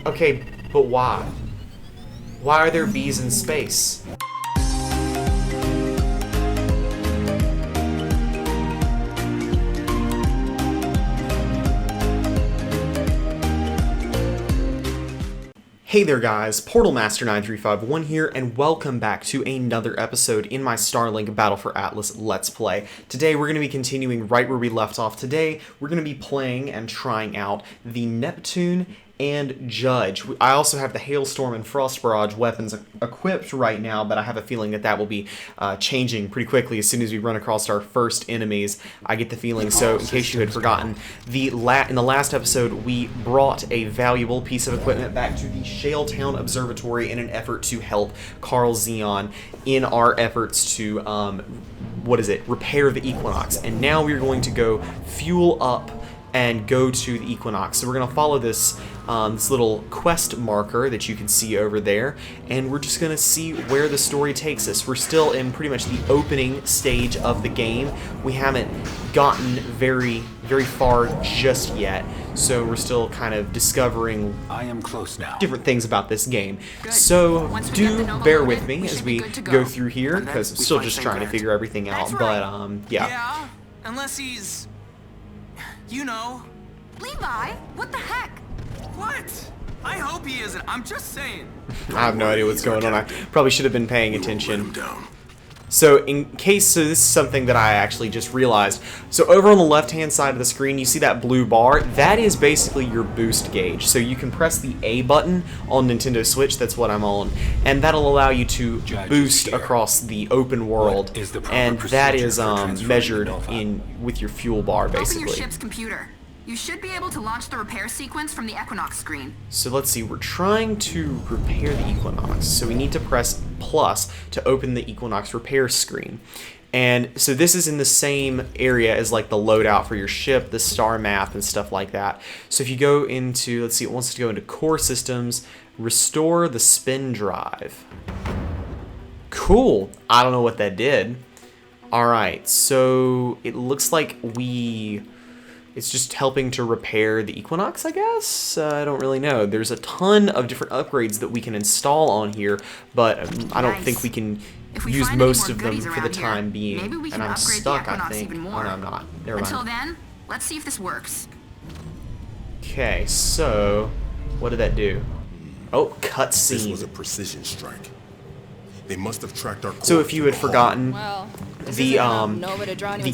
Okay, but why? Why are there bees in space? Hey there guys, PortalMaster9351 here, and welcome back to another episode in my Starlink Battle for Atlas Let's Play. Today we're going to be continuing right where we left off. Today we're going to be playing and trying out the Neptune and Judge. I also have the Hailstorm and Frost Barrage weapons equipped right now, but I have a feeling that that will be changing pretty quickly as soon as we run across our first enemies. I get the feeling. So in case you had forgotten, in the last episode we brought a valuable piece of equipment back to the Shaletown Observatory in an effort to help Carl Zeon in our efforts to repair the Equinox. And now we're going to go fuel up and go to the Equinox. So we're going to follow this this little quest marker that you can see over there, and we're just going to see where the story takes us. We're still in pretty much the opening stage of the game. We haven't gotten very far just yet, so we're still kind of discovering different things about this game. So do bear with me as we go through here, because I'm still just trying to figure everything out. But yeah. Yeah, unless he's... you know. Levi, what the heck? What? I hope he isn't. I'm just saying. I have no idea what's going on. I probably should have been paying attention. So this is something that I actually just realized. So over on the left-hand side of the screen, you see that blue bar? That is basically your boost gauge. So you can press the A button on Nintendo Switch, that's what I'm on, and that'll allow you to boost across the open world. And that is measured with your fuel bar, basically. Open your ship's computer. You should be able to launch the repair sequence from the Equinox screen. So let's see, we're trying to repair the Equinox, so we need to press plus to open the Equinox repair screen. And so this is in the same area as like the loadout for your ship, the star map and stuff like that. So if you go into, let's see, it wants to go into core systems, restore the spin drive. Cool, I don't know what that did. Alright, so it looks like it's just helping to repair the Equinox, I guess? I don't really know. There's a ton of different upgrades that we can install on here, but I don't think we can use most of them for the time being. Maybe we can and I'm upgrade stuck, the Equinox I think. even Oh, more. no, I'm not. Never mind. Until then, let's see if this works. Okay, so what did that do? Oh, cutscene. This was a precision strike. They must have tracked our course. So if you had forgotten, Well, the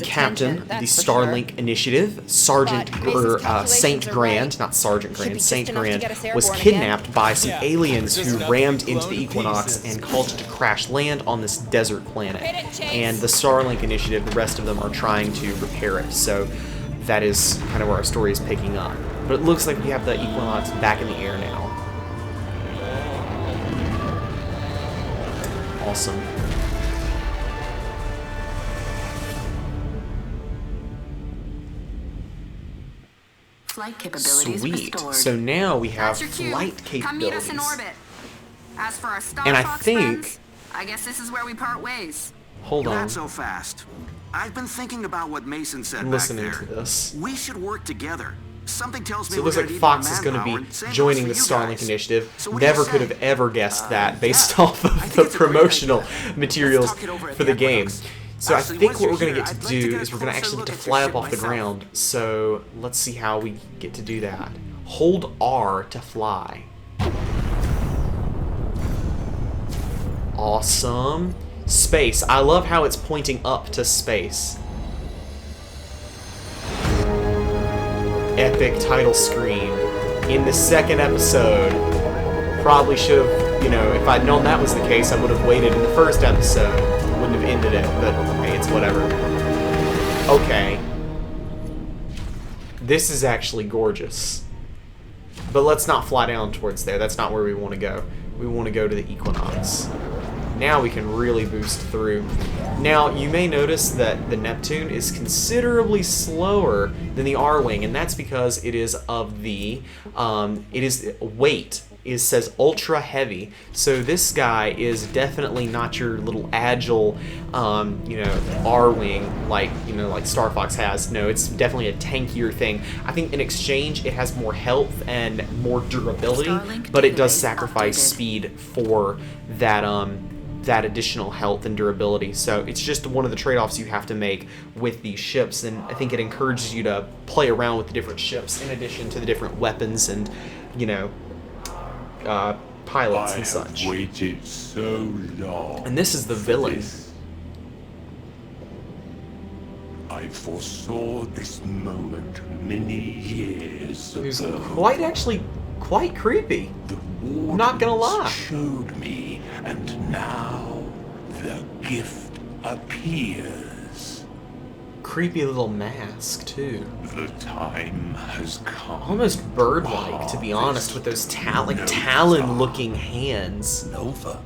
captain, the Starlink initiative, Sergeant Saint Grand, not Sergeant Grand, Saint Grand, was kidnapped by some aliens who rammed into the Equinox and caused it to crash land on this desert planet. And the Starlink initiative, the rest of them are trying to repair it. So that is kind of where our story is picking up. But it looks like we have the Equinox back in the air now. Awesome. Flight capabilities Sweet. restored. So now we have That's your cue. flight capabilities. Come meet us in orbit. As for our Star And I Fox think- friends, I guess this is where we part ways. Hold on. Not so fast. I've been thinking about what Mason said I'm back listening there. to this. We should work together. Something tells me So it looks we're like gonna need Fox more is going to manpower, be and same joining the goes for you Starlink guys. initiative. So what do you Never could say? have ever guessed that based yeah. off I of think the it's a great promotional idea. materials Let's talk it over at for the the game. Equinox. So Actually, I think once what you're we're going here, to get I'd to like to do get is a we're going to closer actually look get to at fly your up off the ship ground. So let's see how we get to do that. Hold R to fly. Awesome. Space. I love how it's pointing up to space. Epic title screen in the second episode. Probably should have, if I'd known that was the case, I would have waited in the first episode. Wouldn't have ended it, but hey, it's whatever. Okay. This is actually gorgeous. But let's not fly down towards there. That's not where we want to go. We want to go to the Equinox. Now we can really boost through. Now, you may notice that the Neptune is considerably slower than the R-Wing, and that's because it is of the, weight. says ultra heavy. So this guy is definitely not your little agile, R-wing like Star Fox has. No, it's definitely a tankier thing. I think in exchange it has more health and more durability, Starlink but it does database sacrifice updated. speed for that additional health and durability. So it's just one of the trade-offs you have to make with these ships, and I think it encourages you to play around with the different ships in addition to the different weapons and pilots and such. Waited so long. And this is the villain. This. I foresaw this moment many years Who's ago. quite creepy. The I'm not gonna lie. wardens showed me, and now the gift appears. Creepy little mask too. The time has come. Almost bird-like, to be honest, with those talon-looking hands. Nova.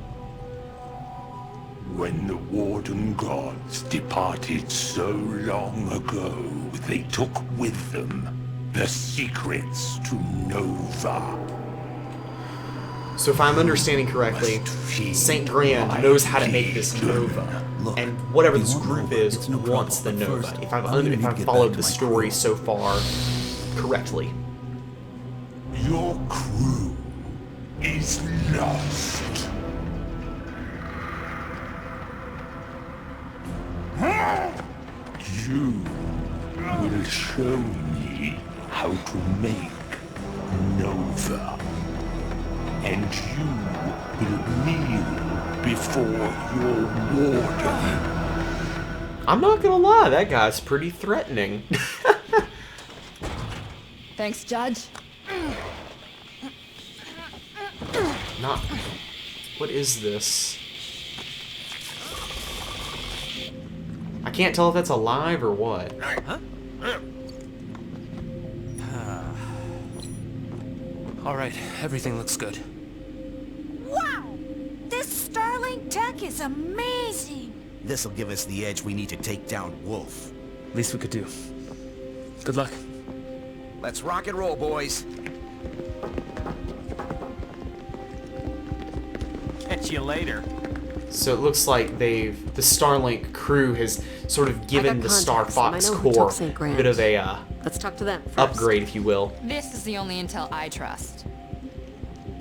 When the Warden gods departed so long ago, they took with them the secrets to Nova. So if I'm understanding correctly, St. Grand knows how to make this Nova, and whatever this group is wants the Nova. If I've followed the story so far correctly. Your crew is lost. You will show me how to make Nova. And you will kneel before your warden. I'm not gonna lie, that guy's pretty threatening. Thanks, Judge. Not. What is this? I can't tell if that's alive or what. All right, everything looks good. Wow! This Starlink tech is amazing! This'll give us the edge we need to take down Wolf. Least we could do. Good luck. Let's rock and roll, boys. Catch you later. So it looks like the Starlink crew has sort of given the Star Fox core a bit of a Let's talk to them first. upgrade, if you will. This is the only intel I trust.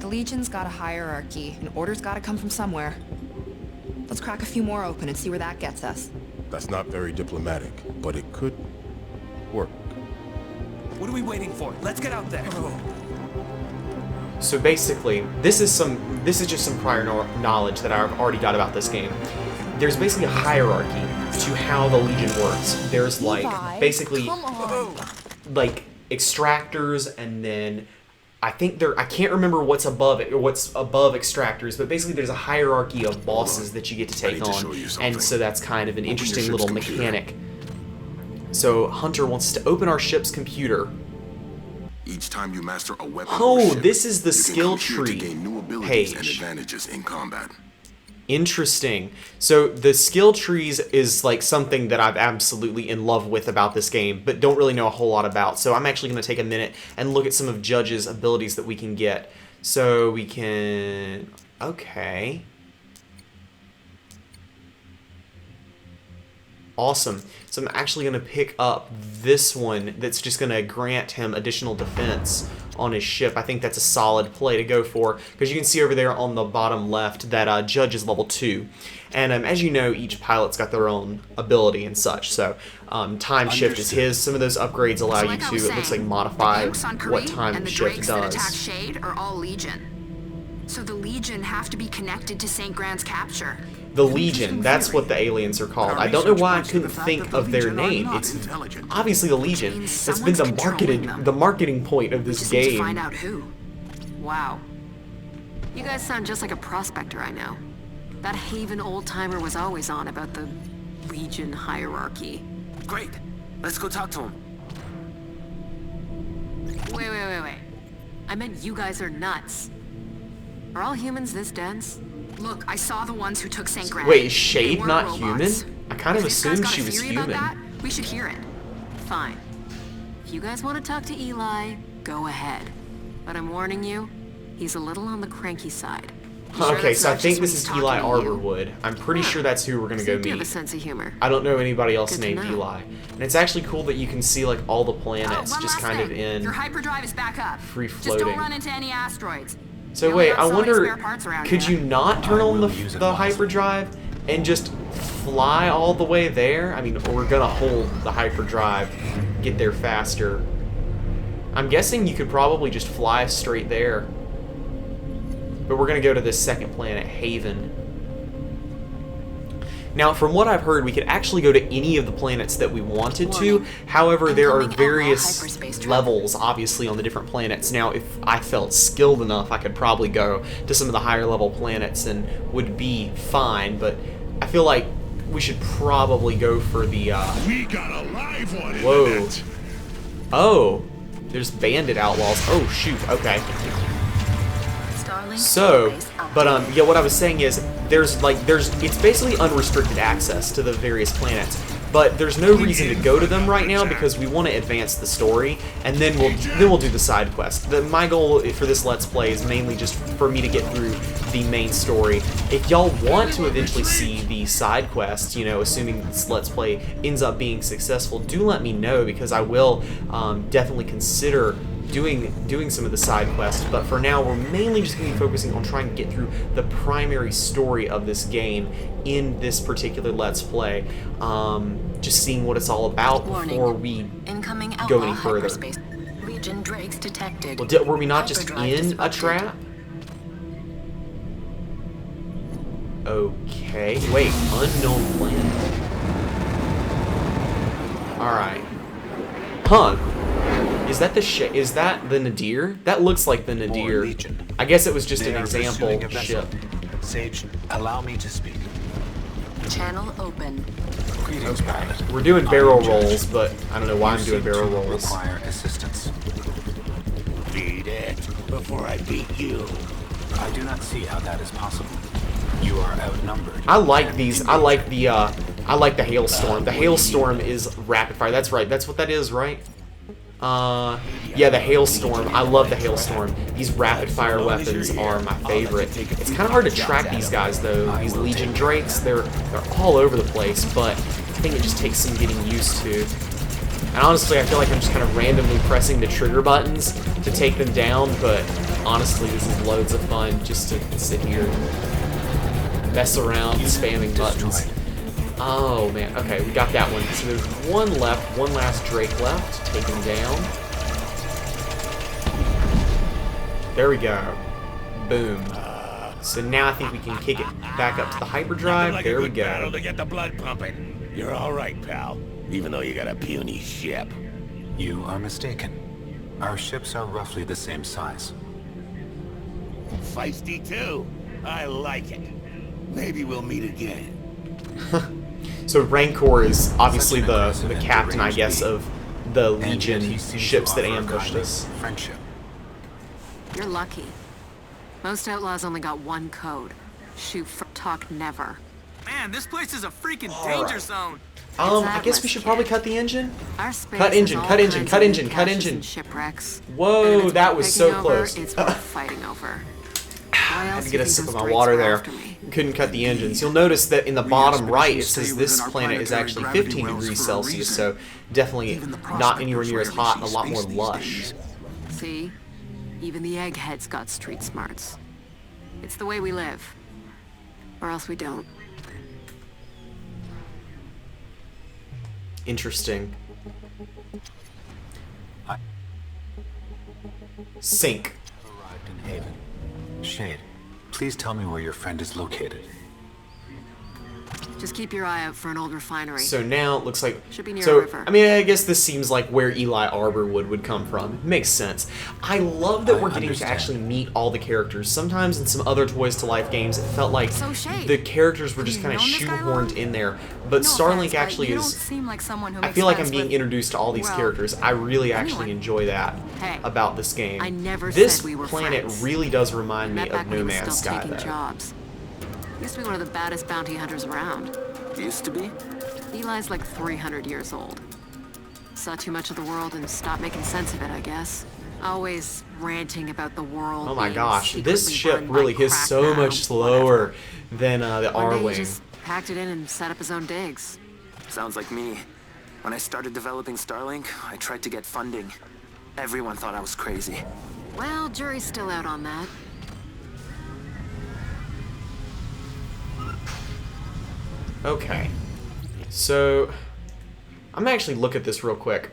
The Legion's got a hierarchy, and orders gotta come from somewhere. Let's crack a few more open and see where that gets us. That's not very diplomatic, but it could work. What are we waiting for? Let's get out there. So basically, this is just some prior knowledge that I've already got about this game. There's basically a hierarchy to how the Legion works. There's like basically like extractors, and then I can't remember what's above it or what's above extractors, but basically there's a hierarchy of bosses that you get to take on, and so that's kind of an interesting little mechanic. So Hunter wants us to open our ship's computer. Each time you master a weapon Oh, or ship, this is the you can skill come here to tree gain new abilities and page. advantages in combat. Interesting. So the skill trees is like something that I'm absolutely in love with about this game, but don't really know a whole lot about. So I'm actually going to take a minute and look at some of Judge's abilities that we can get. So we can... Okay. Awesome. So I'm actually going to pick up this one that's just going to grant him additional defense on his ship. I think that's a solid play to go for, because you can see over there on the bottom left that Judge is level 2. And as you know, each pilot's got their own ability and such. So time shift is his. Some of those upgrades allow So you like I to, was it looks like, saying, modify the Dukes on what Kree time and the shift Drakes that attack does. Shade are all Legion. So the Legion have to be connected to St. Grand's capture. The Legion, that's what the aliens are called. I don't know why I couldn't think of their name. It's obviously the Legion. Means That's been someone's controlling them. the marketing point of We this just need to find game. out who. Wow. You guys sound just like a prospector I know. That Haven old-timer was always on about the Legion hierarchy. Great. Let's go talk to him. Wait. I meant you guys are nuts. Are all humans this dense? Look, I saw the ones who took St. Grand. Wait, is Shade They weren't not robots. human? I kind of If this guy's assumed got she a was theory about human. that, we should hear it. Fine. If you guys want to talk to Eli, go ahead. But I'm warning you, He's a little on the cranky side. You sure Okay, that's so I not think just this when is he's Eli talking to you? Arborwood. I'm pretty sure that's who we're gonna So go you do have a meet. sense of humor. I don't know anybody else Good to named know. Eli. And it's actually cool that you can see like all the planets one just last kind of thing. in Your hyperdrive is back up. free Just floating. don't run into any asteroids. So We only wait, have I so many wonder, spare parts around could here. you not turn on will use it the wisely. hyperdrive and just fly all the way there? I mean, we're gonna hold the hyperdrive, get there faster. I'm guessing you could probably just fly straight there. But we're gonna go to this second planet, Haven. Now, from what I've heard, we could actually go to any of the planets that we wanted to. Warning. However, there are Incoming outlaw various hyperspace travel. levels, obviously, on the different planets. Now, if I felt skilled enough, I could probably go to some of the higher level planets and would be fine, but I feel like we should probably go for the, We got a live one in whoa. the net. Oh, there's bandit outlaws. Oh, shoot, okay. Starlink So, database but updated. yeah, what I was saying is it's basically unrestricted access to the various planets, but there's no reason to go to them right now because we want to advance the story, and then we'll do the side quest. My goal for this Let's Play is mainly just for me to get through the main story. If y'all want to eventually see the side quests, you know, assuming this Let's Play ends up being successful, do let me know because I will definitely consider doing some of the side quests, but for now we're mainly just going to be focusing on trying to get through the primary story of this game in this particular Let's Play. Just seeing what it's all about before we Incoming go outlaw any further. hyperspace. Legion Drakes detected. Well, were we not just Hyperdrive in a disrupted. trap? Okay, wait, unknown planet. Alright. Huh. Is that the Nadir? That looks like the Nadir. Legion. I guess it was just They an are example pursuing a vessel. ship. Sage, allow me to speak. Channel open. Greetings, pilot. We're doing I barrel am Judge. rolls, but I don't know why You I'm doing seem barrel to rolls. require assistance. Beat it before I beat you. I do not see how that is possible. You are outnumbered. I like these. I like the hailstorm. The hailstorm is rapid fire. That's right. That's what that is, right? Yeah, the hailstorm. I love the hailstorm. These rapid fire weapons are my favorite. It's kind of hard to track these guys though. These Legion Drakes, they're all over the place, but I think it just takes some getting used to. And honestly, I feel like I'm just kind of randomly pressing the trigger buttons to take them down, but honestly, this is loads of fun just to sit here and mess around spamming buttons. Oh man, okay, we got that one. So there's one left, one last Drake left. Take him down. There we go. Boom. So now I think we can kick it back up to the hyperdrive. Like There a we good battle go. to get the blood pumping. You're all right, pal. Even though you got a puny ship. You are mistaken. Our ships are roughly the same size. Feisty too. I like it. Maybe we'll meet again. So Rancor is obviously Such an the aggressive and captain, I deranged guess, being. of the And yet Legion he seems to ships that offer a ambushed kind of us. Friendship. You're lucky. Most outlaws only got one code. Shoot, talk, never. Man, this place is a freaking danger zone. I guess we should probably cut the engine. Our space Cut has engine, all cut engine, kinds cut of engine, cut caches engine. and Shipwrecks. Whoa, And if it's that worth was taking so over, close. It's worth fighting over. Why I had else to do get a you sip think of my those Drakes water were there. after me? Couldn't cut the engines. You'll notice that in the bottom right it says stay this within our planet is planetary actually gravity 15 wells degrees for a Celsius, reason. so definitely Even the not anywhere near as prospectors hot and a lot rarely more see space lush. these days. See? Even the eggheads got street smarts. It's the way we live. Or else we don't. Interesting. Sink. Arrived in Haven. Shade, please tell me where your friend is located. Just keep your eye out for an old refinery. So now it looks like Should be near so a river. I mean I guess this seems like where Eli Arborwood would come from. Makes sense. I love that I we're getting understand. to actually meet all the characters. Sometimes in some other Toys to Life games it felt like So, Shade, the characters were have just you kind of known this guy shoehorned long? in there. But No Starlink offense, but actually you is don't seem like someone who I makes feel like I'm friends being with- introduced to all these well, characters. I really actually anyone. enjoy that Hey, about this game. I never this said we were planet friends. really does remind me Met of back when No he was Man's still Sky taking though. jobs. Used to be one of the baddest bounty hunters around. Used to be? Eli's like 300 years old. Saw too much of the world and stopped making sense of it, I guess. Always ranting about the world. Oh my being gosh, this secretly ship run by really is crack so madam, much slower whatever. than the One day he R-Wing. just packed it in and set up his own digs. Sounds like me. When I started developing Starlink, I tried to get funding. Everyone thought I was crazy. Well, jury's still out on that. Okay. So, I'm gonna actually look at this real quick.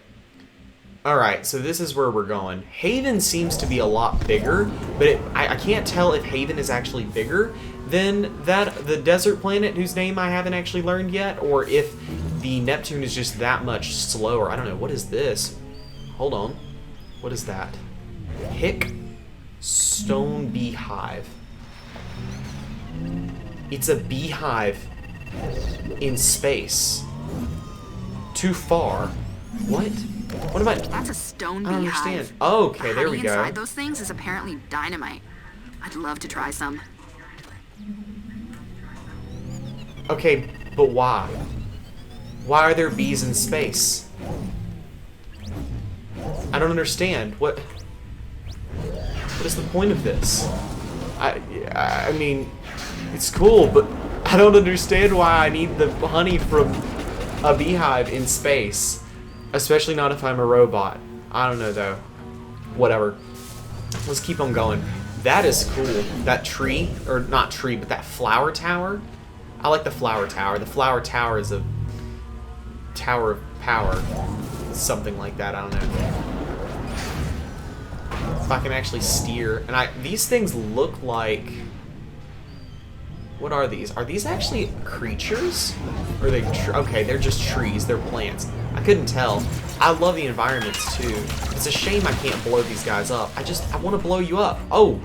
Alright, so this is where we're going. Haven seems to be a lot bigger, but I can't tell if Haven is actually bigger than the desert planet whose name I haven't actually learned yet, or if the Neptune is just that much slower. I don't know. What is this? Hold on. What is that? Hick Stone Beehive. It's a beehive in space. Too far. What? What am I? That's a stone I don't beehive. understand. Oh, okay, The there honey we go. inside those things is apparently dynamite. I'd love to try some. Okay, but why? Why are there bees in space? I don't understand. What is the point of this? I mean, it's cool, but I don't understand why I need the honey from a beehive in space. Especially not if I'm a robot. I don't know, though. Whatever. Let's keep on going. That is cool. That tree, or not tree, but that flower tower. I like the flower tower. The flower tower is a tower of power. Something like that, I don't know. If I can actually steer. And these things look like... What are these? Are these actually creatures? Or are they... Okay, they're just trees. They're plants. I couldn't tell. I love the environments, too. It's a shame I can't blow these guys up. I want to blow you up. Oh!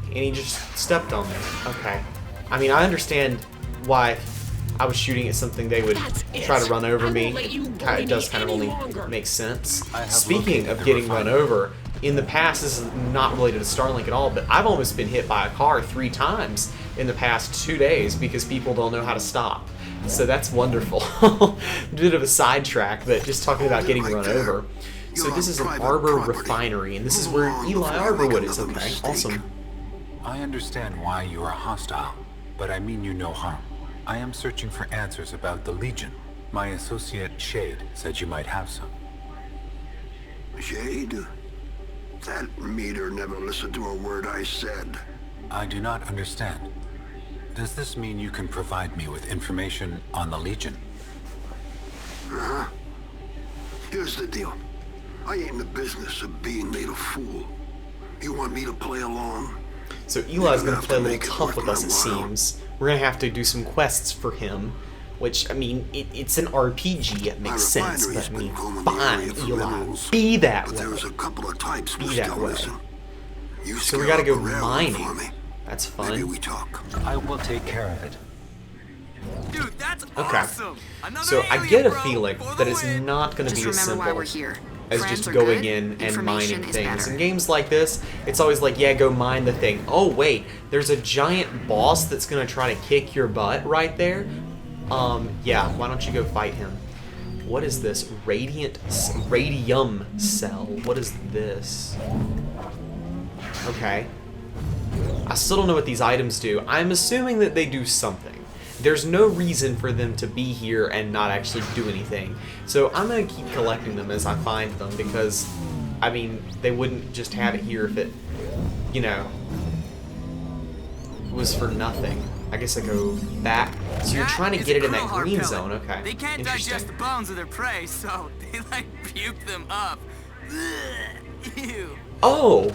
And he just stepped on me. Okay. I mean, I understand why I was shooting at something they would try to run over me. It does kind of only make sense. Speaking of getting run over, in the past, this is not related to Starlink at all, but I've almost been hit by a car 3 times in the past 2 days because people don't know how to stop. So that's wonderful. A bit of a sidetrack, but just talking about getting run over. So this is an Arbor refinery, and this is where Eli Arborwood is. Okay, awesome. I understand why you are hostile, but I mean you no harm. I am searching for answers about the Legion. My associate, Shade, said you might have some. Shade? That meter never listened to a word I said. I do not understand. Does this mean you can provide me with information on the Legion? Uh-huh. Here's the deal. I ain't in the business of being made a fool. You want me to play along? So Eli's going to play a little tough with us, it seems. We're going to have to do some quests for him. Which, I mean, it's an RPG, it makes sense. But, I mean, fine, Eli. Be that way. There's a couple of types Be that way. You So we got to go mining. mining. That's fun. Maybe we talk. I will take care of it. Dude, that's Okay. awesome. Another So I alien, get a bro, feeling for that the it's win. not going to Just be as remember why simple we're here. as Friends just are going good, in and information mining is things. better. In games like this, it's always like, yeah, go mine the thing. Oh, wait, there's a giant boss that's going to try to kick your butt right there. Yeah, why don't you go fight him? What is this? Radium cell. What is this? Okay. I still don't know what these items do. I'm assuming that they do something. There's no reason for them to be here and not actually do anything. So I'm going to keep collecting them as I find them because, I mean, they wouldn't just have it here if it, you know, was for nothing. I guess I go back. So you're trying to get it in that green zone. Okay. They can't digest the bones of their prey, so they like puke them up. Ugh, ew. Oh!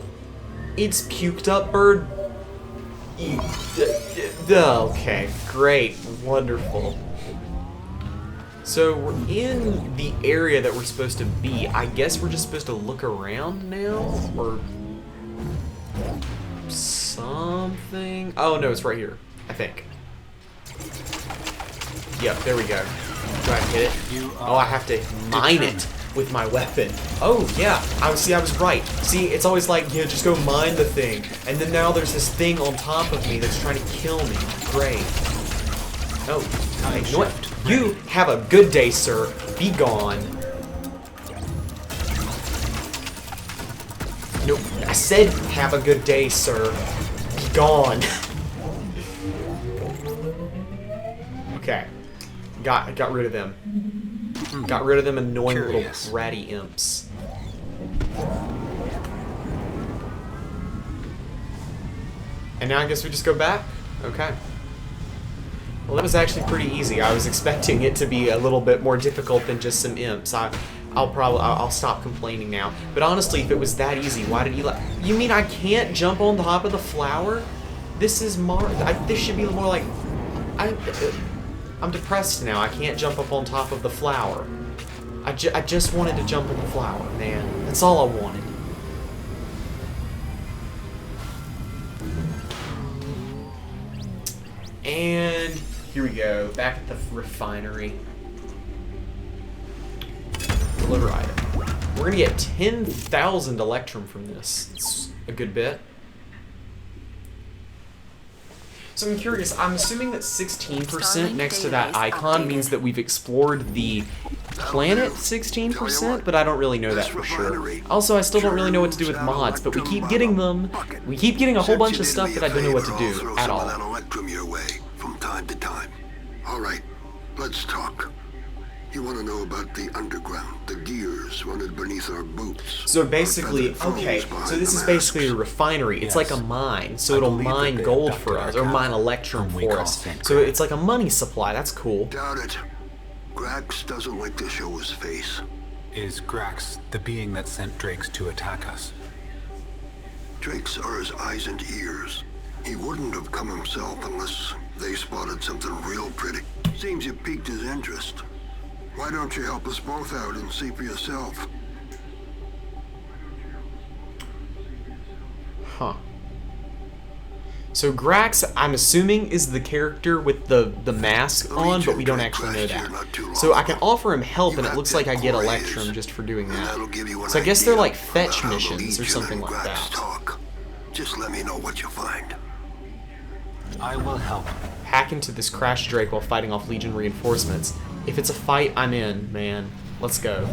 It's puked up bird. Okay, great, wonderful. So we're in the area that we're supposed to be. I guess we're just supposed to look around now, or something. Oh no, it's right here, I think. Yep, there we go. Do I hit it? Oh, I have to mine it with my weapon. Oh yeah, I was right. See, it's always like, you know, just go mine the thing, and then now there's this thing on top of me that's trying to kill me. Great. Oh, hey, you know what? You have a good day, sir. Be gone. I said, have a good day, sir. Be gone. Okay. Got rid of them. Got rid of them annoying little bratty imps. And now I guess we just go back? Okay. Well, that was actually pretty easy. I was expecting it to be a little bit more difficult than just some imps. I'll stop complaining now. But honestly, if it was that easy, why did you You mean I can't jump on top of the flower? This is this should be more like... I'm depressed now. I can't jump up on top of the flower. I just wanted to jump on the flower, man. That's all I wanted. And here we go. Back at the refinery. Deliver item. We're gonna get 10,000 Electrum from this. It's a good bit. So I'm curious, I'm assuming that 16% next to that icon means that we've explored the planet 16%, but I don't really know that for sure. Also, I still don't really know what to do with mods, but we keep getting them. We keep getting a whole bunch of stuff that I don't know what to do at all. From time to time. All right, let's talk. You want to know about the underground, the gears running beneath our boots. So basically, okay, so this is basically a refinery. It's like a mine, so it'll mine gold for us, or mine Electrum for us. So it's like a money supply. That's cool. Doubt it. Grax doesn't like to show his face. Is Grax the being that sent Drakes to attack us? Drakes are his eyes and ears. He wouldn't have come himself unless they spotted something real pretty. Seems you piqued his interest. Why don't you help us both out and see for yourself? Huh. So Grax, I'm assuming, is the character with the mask on, but we don't actually know that. So I can offer him help, and it looks like I get Electrum just for doing that. So I guess they're like fetch missions or something like that. Just let me know what you find. I will help. Hack into this Crash Drake while fighting off Legion reinforcements. If it's a fight, I'm in, man. Let's go.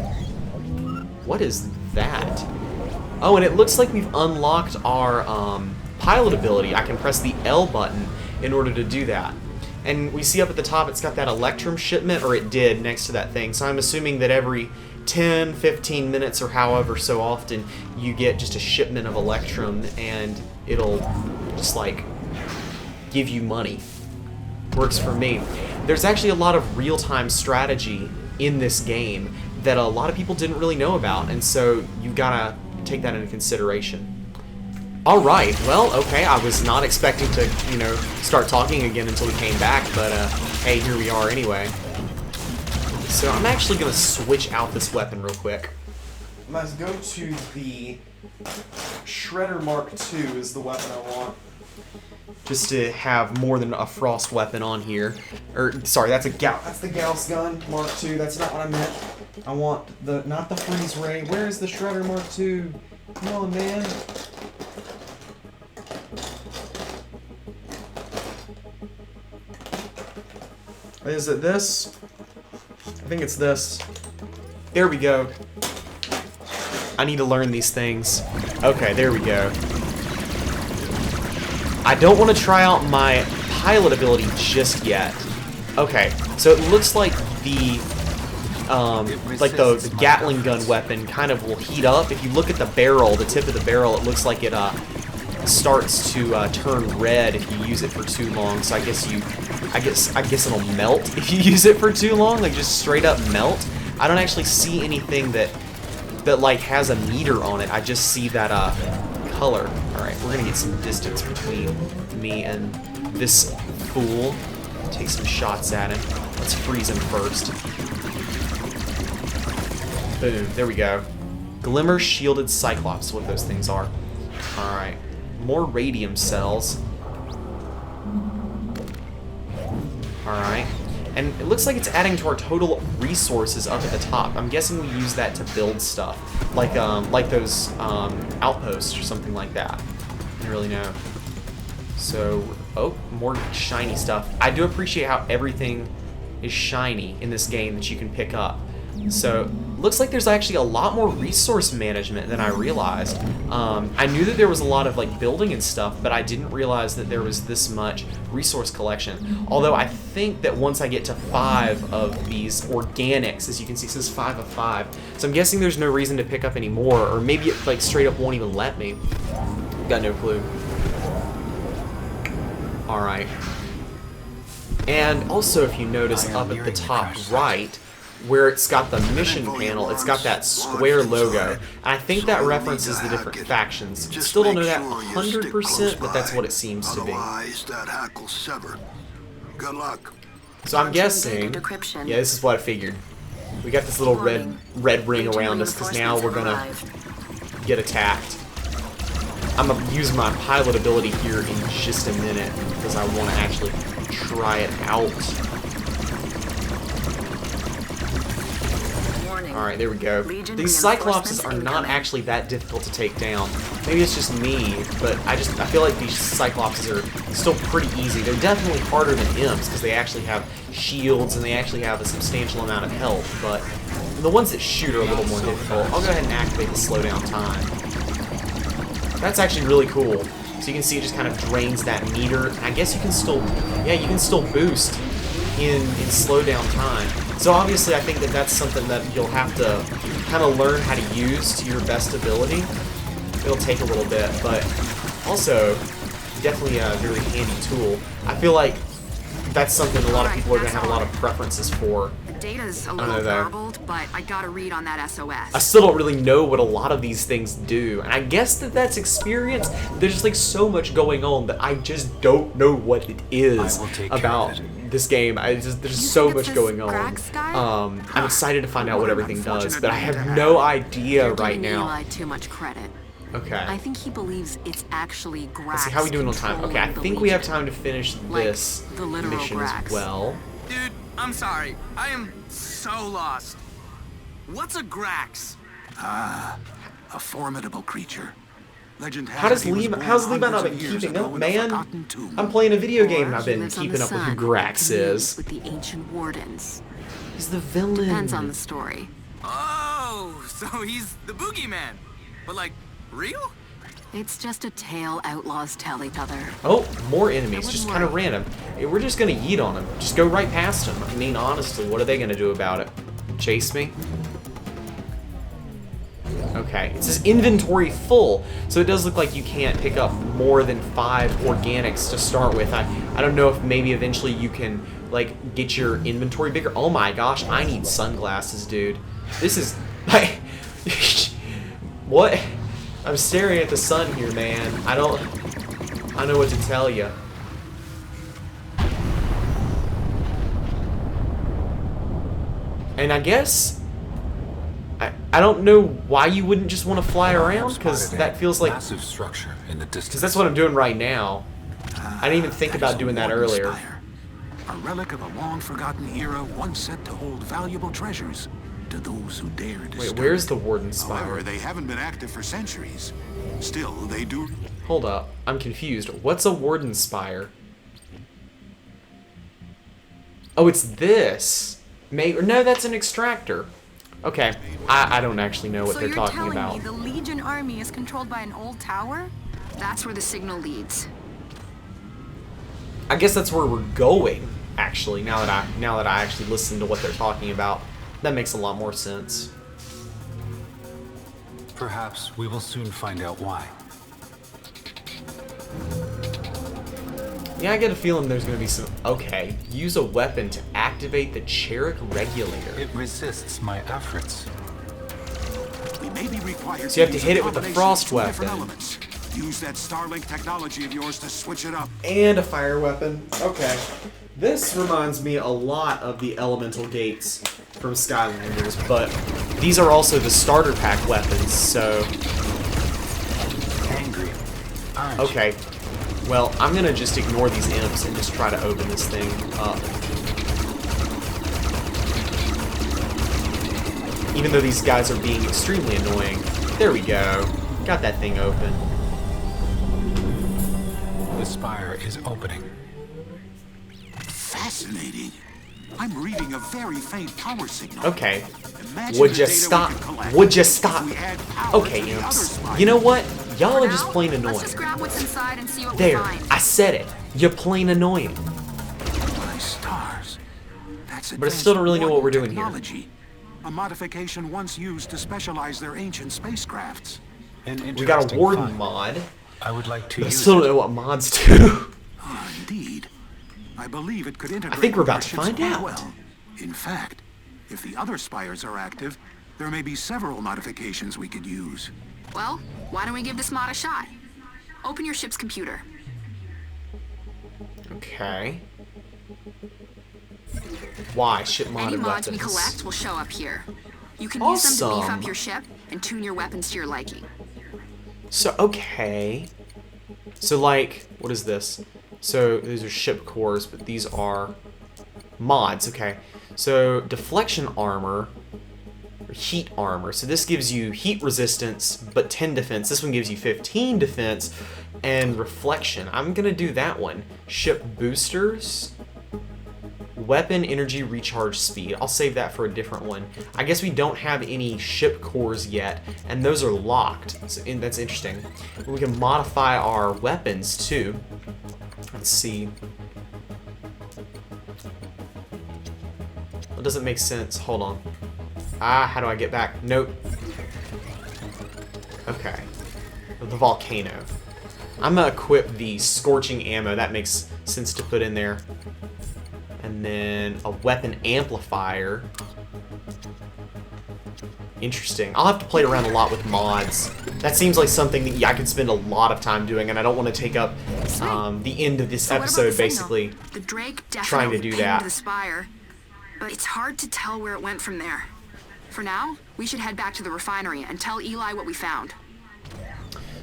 What is that? Oh, and it looks like we've unlocked our pilot ability. I can press the L button in order to do that. And we see up at the top it's got that Electrum shipment, or it did, next to that thing. So I'm assuming that every 10, 15 minutes or however so often you get just a shipment of Electrum, and it'll just like give you money. Works for me. There's actually a lot of real-time strategy in this game that a lot of people didn't really know about, and so you gotta take that into consideration. Alright, well, okay, I was not expecting to, you know, start talking again until we came back, but hey, here we are anyway. So I'm actually gonna switch out this weapon real quick. Let's go to the Shredder Mark II is the weapon I want. Just to have more than a frost weapon on here. Or sorry, that's the Gauss gun Mark II. That's not what I meant. I want not the freeze ray. Where is the Shredder Mark II? Come on, man. Is it this? I think it's this. There we go. I need to learn these things. Okay, there we go. I don't want to try out my pilot ability just yet. Okay, so it looks like the Gatling gun weapon kind of will heat up. If you look at the barrel, the tip of the barrel, it looks like it starts to turn red if you use it for too long. So I guess it'll melt if you use it for too long, like just straight up melt. I don't actually see anything that like has a meter on it. I just see that color. Alright, we're gonna get some distance between me and this fool. Take some shots at him. Let's freeze him first. Boom, there we go. Glimmer Shielded Cyclops, what those things are. Alright, more radium cells. Alright, and it looks like it's adding to our total resources up at the top. I'm guessing we use that to build stuff, like those outposts or something like that. I don't really know. So, oh, more shiny stuff. I do appreciate how everything is shiny in this game that you can pick up. So, looks like there's actually a lot more resource management than I realized. I knew that there was a lot of like building and stuff, but I didn't realize that there was this much resource collection. Although I think that once I get to 5 of these organics, as you can see, it says 5 of 5. So I'm guessing there's no reason to pick up any more, or maybe it like straight up won't even let me. Got no clue. Alright. And also, if you notice up at the top right, where it's got the mission panel, it's got that square logo. And I think that references the different factions. Still don't know that 100%, but that's what it seems to be. Good luck. So I'm guessing, yeah, this is what I figured. We got this little red ring around us because now we're gonna get attacked. I'm gonna use my pilot ability here in just a minute because I want to actually try it out. Alright, there we go. These Cyclopses are not actually that difficult to take down. Maybe it's just me, but I feel like these Cyclopses are still pretty easy. They're definitely harder than Imps because they actually have shields and they actually have a substantial amount of health, but the ones that shoot are a little more difficult. I'll go ahead and activate the slowdown time. That's actually really cool. So you can see it just kind of drains that meter. I guess you can still, yeah, you can still boost in slowdown time. So obviously I think that that's something that you'll have to kind of learn how to use to your best ability. It'll take a little bit, but also definitely a very handy tool. I feel like that's something a lot of people are going to have a lot of preferences for. Data's a little garbled, but I got a read on that SOS. I still don't really know what a lot of these things do, and I guess that that's experience. There's just like so much going on that I just don't know what it is about this game. There's so much going on. I'm excited to find out what everything does, but I have no idea right now. Eli too much credit. Okay. I think he believes it's actually Grax. Let's see, how are we doing on time? Okay, I think we have time to finish this mission as well. Dude, I'm sorry. I am so lost. What's a Grax? Ah, a formidable creature. Legend how's Lee not been keeping up, man? I'm playing a video game and I've been keeping up with who Grax is. With the ancient wardens. He's the villain. Depends on the story. Oh, so he's the boogeyman. But like, real? It's just a tale outlaws tell each other. Oh, more enemies, just kind of random. Hey, we're just gonna yeet on them. Just go right past them. I mean, honestly, what are they gonna do about it? Chase me? Okay, it says inventory full, so it does look like you can't pick up more than 5 organics to start with. I don't know if maybe eventually you can, like, get your inventory bigger. Oh my gosh, I need sunglasses, dude. This is, like, what? I'm staring at the sun here, man. I know what to tell you. And I guess I don't know why you wouldn't just want to fly around, because that feels like massive structure in the distance. Because that's what I'm doing right now. I didn't even think about doing that earlier. A relic of a long-forgotten era once said to hold valuable treasures to those who dare to. Wait, where's the Warden Spire? However, they haven't been active for centuries. Still, they do. Hold up, I'm confused. What's a Warden Spire? Oh, it's this. No, that's an extractor. Okay, I don't actually know what they're talking about. So you're telling me the Legion army is controlled by an old tower? That's where the signal leads. I guess that's where we're going, actually, now that I actually listen to what they're talking about. That makes a lot more sense. Perhaps we will soon find out why. Yeah, I get a feeling there's going to be some... Okay, use a weapon to activate the Cheric regulator. It resists my efforts. We may be required so you have to hit it with a frost weapon. Use that Starlink technology of yours to switch it up. And a fire weapon. Okay. This reminds me a lot of the elemental gates from Skylanders, but these are also the starter pack weapons, so... Angry. Okay. Well, I'm gonna just ignore these imps and just try to open this thing up. Even though these guys are being extremely annoying. There we go. Got that thing open. The spire is opening. Fascinating. I'm reading a very faint power signal. Okay. Imagine Would the you data we stop? could collect Would you if stop? we add power Okay, to the other imps. spires. You know what? Y'all For are just now, plain let's annoying. just grab what's inside and see what we There, find. I said it. You're plain annoying. My stars. That's But I still don't really know what we're doing here. technology. A modification once used to specialize their ancient spacecrafts. We got a warden mod. I would like to But I use still don't it. know what mods do. Indeed. I believe it could integrate I think we're with about our to ships find quite out. well. In fact, if the other spires are active, there may be several modifications we could use. Well, why don't we give this mod a shot? Open your ship's computer. Okay. Why? Ship Any modded mods weapons. we collect will show up here. You can use them to beef Awesome. up your ship and tune your weapons to your liking. So, okay. So, like, what is this? So, these are ship cores, but these are mods, okay. So, deflection armor, or heat armor. So this gives you heat resistance, but 10 defense. This one gives you 15 defense and reflection. I'm gonna do that one. Ship boosters, weapon energy recharge speed. I'll save that for a different one. I guess we don't have any ship cores yet, and those are locked. So that's interesting. We can modify our weapons too. Let's see. That doesn't make sense. Hold on. How do I get back? Nope. Okay. The volcano. I'm gonna equip the scorching ammo. That makes sense to put in there. And then a weapon amplifier. Interesting. I'll have to play around a lot with mods. That seems like something that I could spend a lot of time doing, and I don't want to take up the end of this So what about episode the signal? basically The Drake trying to definitely do pinged that. the spire, but it's hard to tell where it went from there. For now, we should head back to the refinery and tell Eli what we found.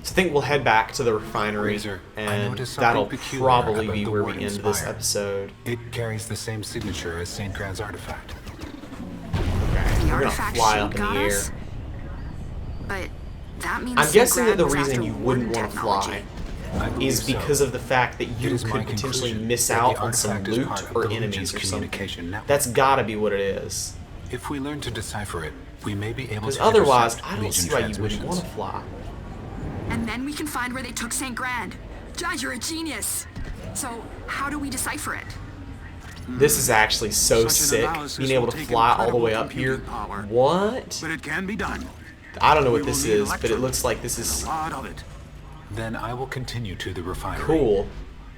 So I think we'll head back to the refinery, Razor, I and noticed something that'll peculiar probably about be the where we Warden end this Spire. episode. It carries the same signature as St. Grand's artifact. Okay, The we're gonna artifact fly Shade up in got the air. us, but that means I'm St. guessing that Grand the was reason after you wouldn't Warden want to fly technology. is because of the fact that you It is my could potentially conclusion miss that out the on some artifact is loot part of or the enemies Legion's or something. communication network. That's gotta be what it is. If we learn to decipher it, we may be able Because to otherwise, intercept I don't Legion see why you wouldn't want transmissions. to fly. And then we can find where they took St. Grand. Jai, you're a genius. So, how do we decipher it? This is actually so Such an sick, analysis being able will to take fly all the incredible way up here. computing power. What? But it can be done. I don't know We what will this need is, but it electrons looks like this and is a lot of it. Then I will continue to the refinery. cool.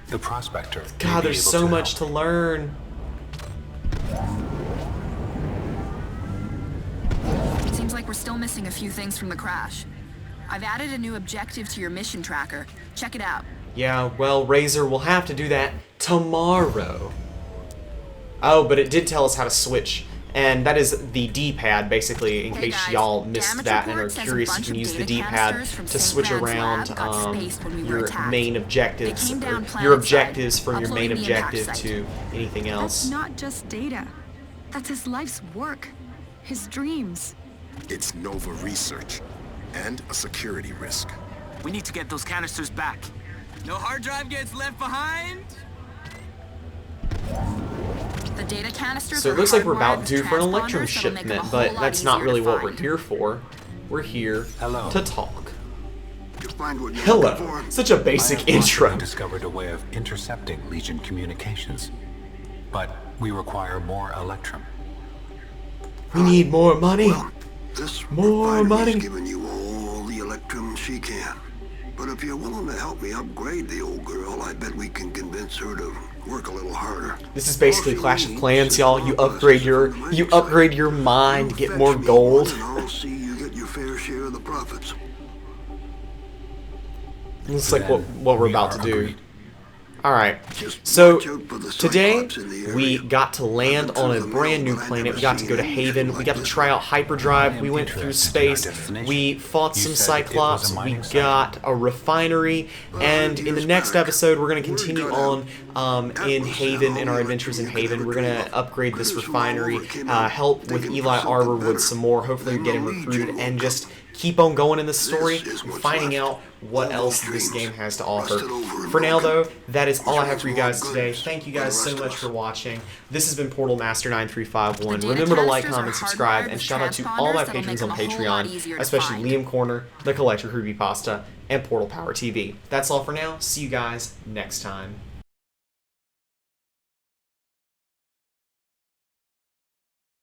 The prospector. may God, be there's able so to much help. to learn. It seems like we're still missing a few things from the crash. I've added a new objective to your mission tracker. Check it out. Yeah, well, Razor, we'll have to do that tomorrow. Oh, but it did tell us how to switch, and that is the D-pad, basically, in Hey case guys, y'all missed damage that and are report says a curious. You bunch can of use the data D-pad canisters from to St. switch Grand's around lab got spaced when we were your attacked. main objectives, They came down your planet objectives side, from your main uploading the impact objective site. to anything else. That's not just data. That's his life's work. His dreams. It's Nova research and a security risk. We need to get those canisters back. No hard drive gets left behind. The data canisters So it are looks like we're hardwired about with due for an electrum transponders that'll make them a shipment, whole but lot that's not easier really to what we're find. here for. We're here Hello. to talk. You find what you're Hello. looking for? Such a I basic have possibly intro. discovered a way of intercepting Legion communications, but we require more electrum. We need more money. Well, this More refinery's money. giving you all the electrum she can. But if you're willing to help me upgrade the old girl, I bet we can convince her to work a little harder. This is basically All she Clash of needs Clans, is y'all. a You compass upgrade from your the you mine upgrade site. your mine to You get more fetch me gold. one, and I'll see you get your fair share of the profits. Looks like what we're we about are to do. agreed. Alright, So today we got to land on a brand new planet. We got to go to Haven. We got to try out hyperdrive. We went through space. We fought some Cyclops. We got a refinery. And in the next episode, we're going to continue on in Haven, in our adventures in Haven. We're going to upgrade this refinery, help with Eli Arborwood some more, hopefully get him recruited, and just keep on going in the story, This is what's finding left. out what All else those this dreams, game has to offer. rusted over and For now, broken, though, that is all I have for you which guys was today. good Thank you for the guys so rest of much us. for watching. This has been Portal Master 9351. The data Remember to like, canisters comment, are subscribe, hardwired and with shout out to all my transponders that'll patrons make on them a whole lot Patreon, easier to especially find. Liam Corner, The Collector Creepypasta, and Portal Power TV. That's all for now. See you guys next time.